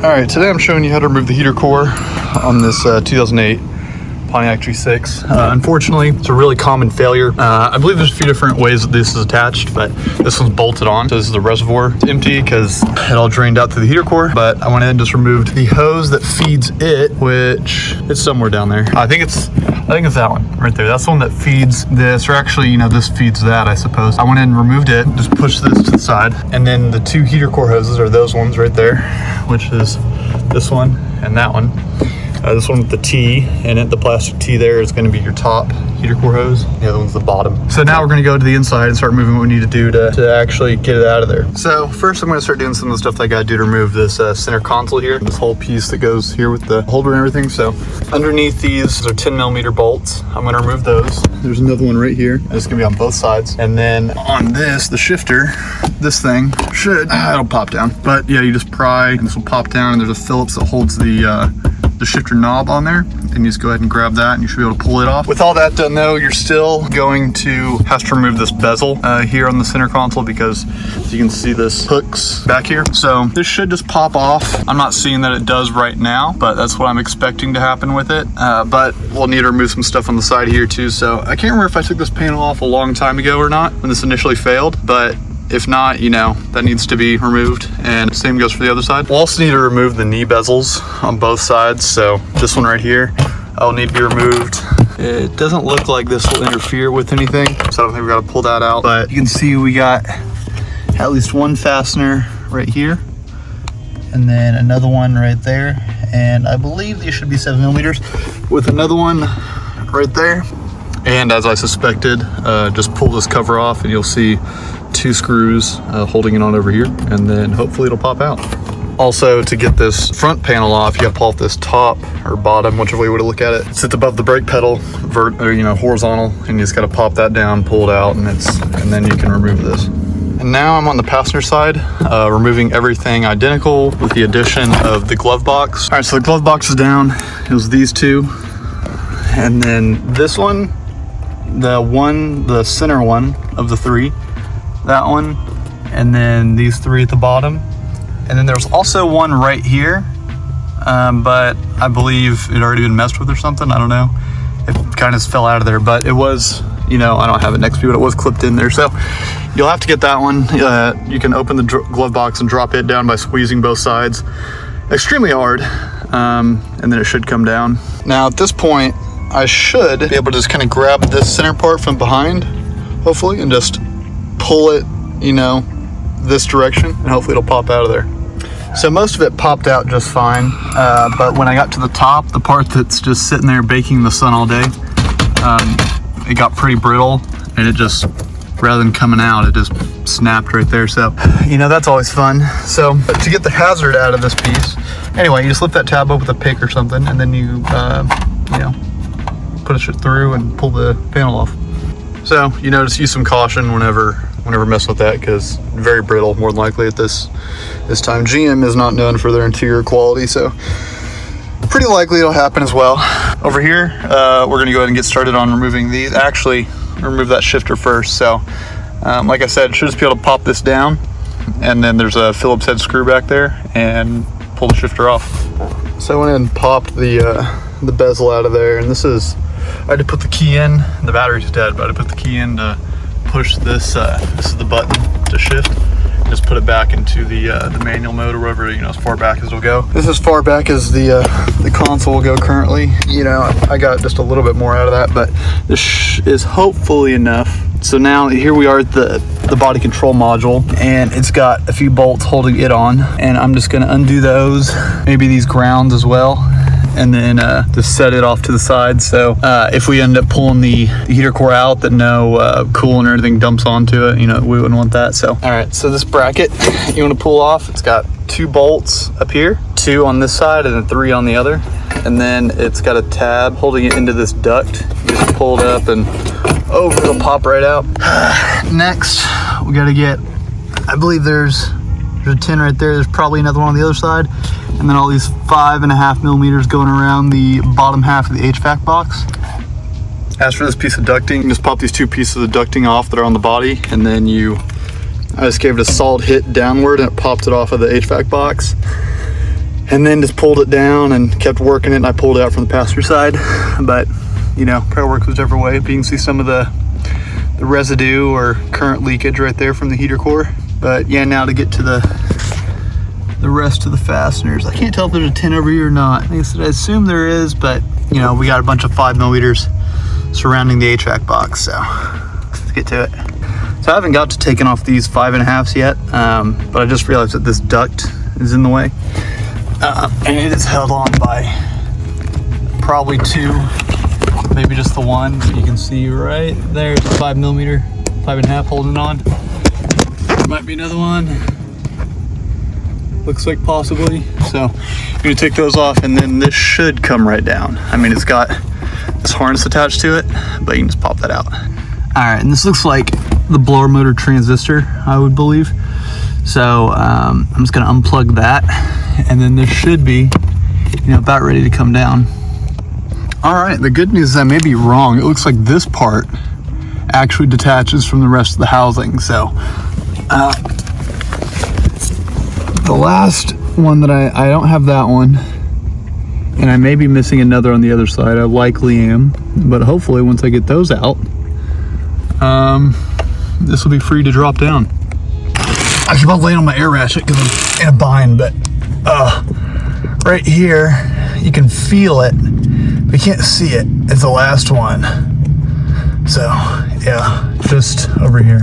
All right, today I'm showing you how to remove the heater core on this 2008 Pontiac G6. Unfortunately, it's a really common failure. I believe there's a few different ways that this is attached, but this one's bolted on. So this is the reservoir. It's empty because it all drained out through the heater core, but I went ahead and just removed the hose that feeds it, which it's somewhere down there. I think it's that one right there. That's the one that feeds this, or actually, this feeds that, I suppose. I went in and removed it, just pushed this to the side. And then the two heater core hoses are those ones right there, which is this one and that one. This one with the T in it, the plastic T there, is going to be your top heater core hose. The other one's the bottom. So now we're going to go to the inside and start moving what we need to do to actually get it out of there. So first I'm going to start doing some of the stuff that I got to do to remove this center console here. This whole piece that goes here with the holder and everything. So underneath these are 10mm bolts. I'm going to remove those. There's another one right here. It's going to be on both sides. And then on this, the shifter, this thing it'll pop down. But yeah, you just pry and this will pop down, and there's a Phillips that holds the shifter knob on there, and you just go ahead and grab that and you should be able to pull it off. With all that done though, you're still going to have to remove this bezel here on the center console, because as you can see, this hooks back here. So this should just pop off. I'm not seeing that it does right now, but that's what I'm expecting to happen with it. But we'll need to remove some stuff on the side here too. So I can't remember if I took this panel off a long time ago or not when this initially failed, but if not, that needs to be removed, and same goes for the other side. We'll also need to remove the knee bezels on both sides. So this one right here will need to be removed. It doesn't look like this will interfere with anything, so I don't think we got to pull that out. But you can see we got at least one fastener right here, and then another one right there. And I believe these should be 7mm with another one right there. And as I suspected, just pull this cover off and you'll see two screws holding it on over here, and then hopefully it'll pop out. Also, to get this front panel off, you have to pull off this top or bottom, whichever way you want to look at it. It sits above the brake pedal, horizontal, and you just got to pop that down, pull it out, and then you can remove this. And now I'm on the passenger side, removing everything identical with the addition of the glove box. All right, so the glove box is down. It was these two, and then this one, the center one of the three, that one, and then these three at the bottom. And then there's also one right here, but I believe it already been messed with or something. I don't know. It kind of fell out of there, but it was, I don't have it next to me, but it was clipped in there. So you'll have to get that one. You can open the glove box and drop it down by squeezing both sides extremely hard, and then it should come down. Now at this point, I should be able to just kind of grab this center part from behind, hopefully, and just pull it, this direction, and hopefully it'll pop out of there. So most of it popped out just fine, but when I got to the top, the part that's just sitting there baking in the sun all day, it got pretty brittle, and it just, rather than coming out, it just snapped right there. So, that's always fun. So to get the hazard out of this piece, anyway, you just lift that tab up with a pick or something, and then you, push it through and pull the panel off. So, just use some caution whenever messing with that, because very brittle, more than likely at this time. GM is not known for their interior quality, so pretty likely it'll happen as well. Over here, we're gonna go ahead and get started on removing these. Actually, remove that shifter first. So, like I said, should just be able to pop this down, and then there's a Phillips head screw back there, and pull the shifter off. So I went ahead and popped the bezel out of there, and I had to put the key in. The battery's dead, but I had to put the key in to push this. This is the button to shift. Just put it back into the manual mode, or whatever, as far back as it'll go. This is as far back as the console will go currently. I got just a little bit more out of that, but this is hopefully enough. So now here we are at the body control module, and it's got a few bolts holding it on, and I'm just going to undo those, maybe these grounds as well, and then just set it off to the side. So if we end up pulling the heater core out, that no coolant or anything dumps onto it, we wouldn't want that. So all right, so this bracket you want to pull off. It's got 2 bolts up here, 2 on this side and then 3 on the other, and then it's got a tab holding it into this duct. You just pull it up and over, it'll pop right out. Next, we got to get, I believe there's a 10 right there. There's probably another one on the other side, and then all these 5.5mm going around the bottom half of the HVAC box. As for this piece of ducting, you just pop these 2 pieces of ducting off that are on the body, and then I just gave it a solid hit downward, and it popped it off of the HVAC box. and then just pulled it down and kept working it, and I pulled it out from the passenger side. But you know, probably works whichever way. But you can see some of the residue or current leakage right there from the heater core. But yeah, now to get to the rest of the fasteners. I can't tell if there's a 10 over here or not. Like I said, I assume there is, but you know, we got a bunch of 5mm surrounding the HVAC box, so let's get to it. So I haven't got to taking off these 5.5s yet, but I just realized that this duct is in the way, and it is held on by probably 2, maybe just the one. You can see right there's a 5mm, 5.5 holding on. There might be another one. Looks like possibly. So I'm gonna take those off, and then this should come right down. I mean, it's got this harness attached to it, but you can just pop that out. All right, and this looks like the blower motor transistor, I would believe. So I'm just gonna unplug that, and then this should be, you know, about ready to come down. All right, the good news is I may be wrong. It looks like this part actually detaches from the rest of the housing. So the last one that I don't have that one, and I may be missing another on the other side. I likely am, but hopefully once I get those out, this will be free to drop down. I keep on laying on my air ratchet because I'm in a bind, but right here you can feel it, but you can't see it. It's the last one. So yeah, just over here.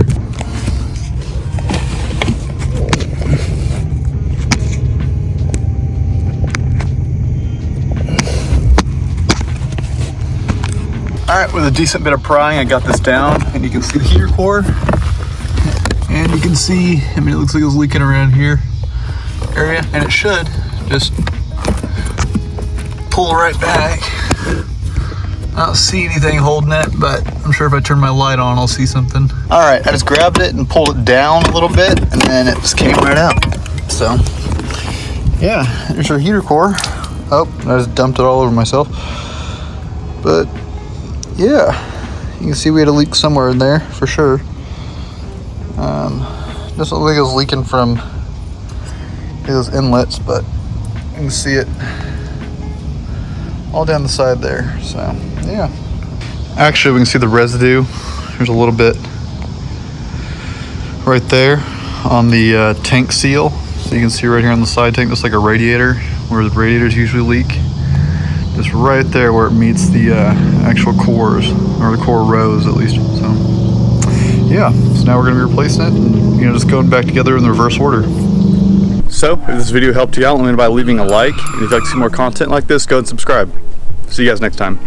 All right, with a decent bit of prying, I got this down, and you can see the heater core, and you can see, I mean, it looks like it was leaking around here area, and it should just pull right back. I don't see anything holding it, but I'm sure if I turn my light on, I'll see something. All right, I just grabbed it and pulled it down a little bit, and then it just came right out. So yeah, there's our heater core. Oh, I just dumped it all over myself. But yeah, you can see we had a leak somewhere in there for sure. Just looked like it was leaking from those inlets, but you can see it all down the side there. So yeah, actually we can see the residue. There's a little bit right there on the tank seal. So you can see right here on the side tank, looks like a radiator, where the radiators usually leak. Just right there where it meets the actual cores, or the core rows at least. So yeah, so now we're gonna be replacing it and, you know, just going back together in the reverse order. So if this video helped you out, let me know by leaving a like, and if you'd like to see more content like this, go and subscribe. See you guys next time.